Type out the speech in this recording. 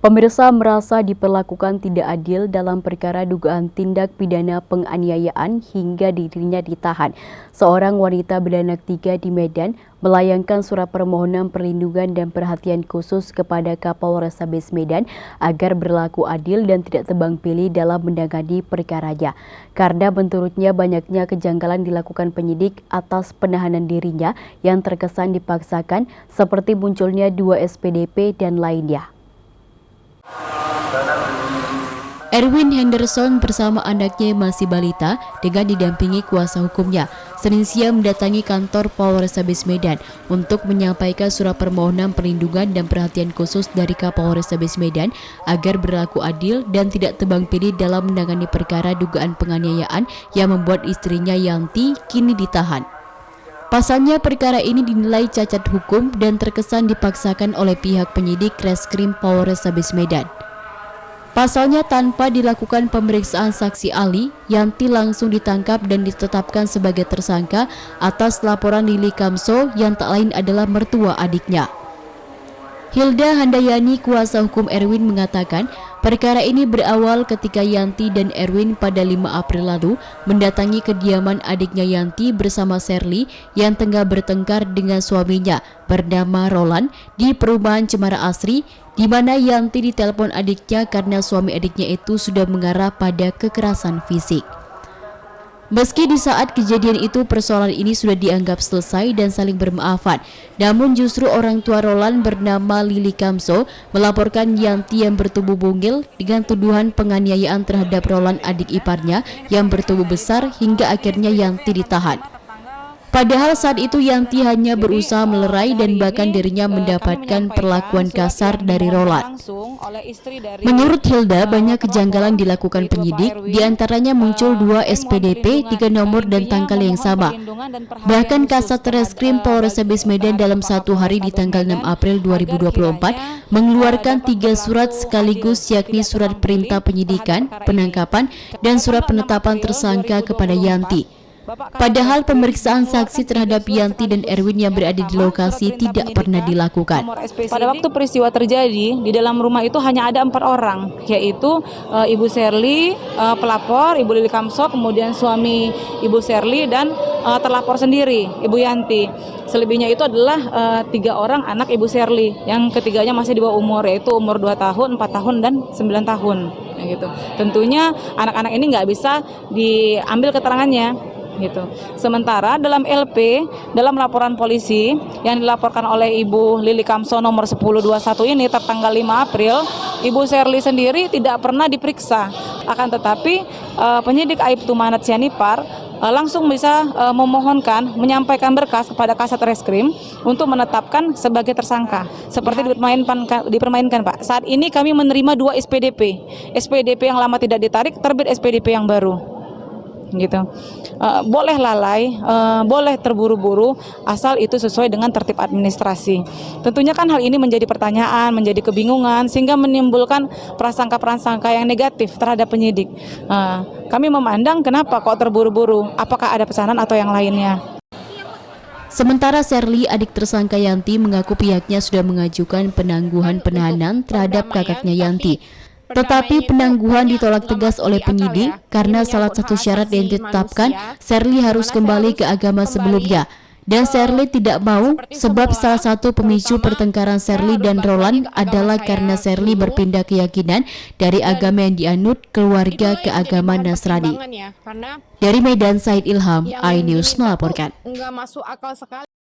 Pemirsa merasa diperlakukan tidak adil dalam perkara dugaan tindak pidana penganiayaan hingga dirinya ditahan. Seorang wanita beranak 3 di Medan melayangkan surat permohonan perlindungan dan perhatian khusus kepada Kapolrestabes Medan agar berlaku adil dan tidak tebang pilih dalam menangani perkaranya. Karena menurutnya banyaknya kejanggalan dilakukan penyidik atas penahanan dirinya yang terkesan dipaksakan seperti munculnya 2 SPDP dan lainnya. Erwin Henderson bersama anaknya yang masih balita dengan didampingi kuasa hukumnya Senin siang mendatangi kantor Polrestabes Medan untuk menyampaikan surat permohonan perlindungan dan perhatian khusus dari Kapolrestabes Medan agar berlaku adil dan tidak tebang pilih dalam menangani perkara dugaan penganiayaan yang membuat istrinya Yanti kini ditahan. Pasalnya perkara ini dinilai cacat hukum dan terkesan dipaksakan oleh pihak penyidik Reskrim Polrestabes Medan. Pasalnya tanpa dilakukan pemeriksaan saksi ahli, Yanti langsung ditangkap dan ditetapkan sebagai tersangka atas laporan Lili Kamso yang tak lain adalah mertua adiknya. Hilda Handayani, kuasa hukum Erwin, mengatakan perkara ini berawal ketika Yanti dan Erwin pada 5 April lalu mendatangi kediaman adiknya Yanti bersama Sherly yang tengah bertengkar dengan suaminya bernama Roland di perumahan Cemara Asri, di mana Yanti ditelepon adiknya karena suami adiknya itu sudah mengarah pada kekerasan fisik. Meski di saat kejadian itu persoalan ini sudah dianggap selesai dan saling bermaafan, namun justru orang tua Roland bernama Lili Kamso melaporkan Yanti yang bertubuh bungil dengan tuduhan penganiayaan terhadap Roland adik iparnya yang bertubuh besar hingga akhirnya Yanti ditahan. Padahal saat itu Yanti hanya berusaha melerai dan bahkan dirinya mendapatkan perlakuan kasar dari Roland. Menurut Hilda, banyak kejanggalan dilakukan penyidik, diantaranya muncul 2 SPDP dengan nomor dan tanggal yang sama. Bahkan Kasat Reskrim Polrestabes Medan dalam satu hari di tanggal 6 April 2024 mengeluarkan 3 surat sekaligus, yakni surat perintah penyidikan, penangkapan, dan surat penetapan tersangka kepada Yanti. Padahal pemeriksaan saksi terhadap Yanti dan Erwin yang berada di lokasi tidak pernah dilakukan. Pada waktu peristiwa terjadi, di dalam rumah itu hanya ada 4 orang, yaitu Ibu Sherly, pelapor, Ibu Lili Kamso, kemudian suami Ibu Sherly, dan terlapor sendiri, Ibu Yanti. Selebihnya itu adalah 3 orang anak Ibu Sherly, yang ketiganya masih di bawah umur, yaitu umur 2 tahun, 4 tahun, dan 9 tahun. Gitu. Tentunya anak-anak ini nggak bisa diambil keterangannya. Gitu. Sementara dalam LP, dalam laporan polisi yang dilaporkan oleh Ibu Lili Kamso nomor 1021 ini tertanggal 5 April, Ibu Sherly sendiri tidak pernah diperiksa. Akan tetapi penyidik Aibtu Manat Sianipar langsung bisa memohonkan, menyampaikan berkas kepada Kasat Reskrim untuk menetapkan sebagai tersangka. Seperti dipermainkan Pak. Saat ini kami menerima 2 SPDP. SPDP yang lama tidak ditarik, terbit SPDP yang baru. Gitu. Boleh lalai, boleh terburu-buru, asal itu sesuai dengan tertib administrasi. Tentunya kan hal ini menjadi pertanyaan, menjadi kebingungan, sehingga menimbulkan prasangka-prasangka yang negatif terhadap penyidik. Kami memandang kenapa kok terburu-buru, apakah ada pesanan atau yang lainnya. Sementara Sherly, adik tersangka Yanti, mengaku pihaknya sudah mengajukan penangguhan penahanan terhadap kakaknya Yanti. Tetapi penangguhan ditolak tegas oleh penyidik karena salah satu syarat yang ditetapkan, Sherly harus kembali ke agama sebelumnya. Dan Sherly tidak mau sebab salah satu pemicu pertengkaran Sherly dan Roland adalah karena Sherly berpindah keyakinan dari agama yang dianut keluarga ke agama Nasrani. Dari Medan, Said Ilham, iNews melaporkan.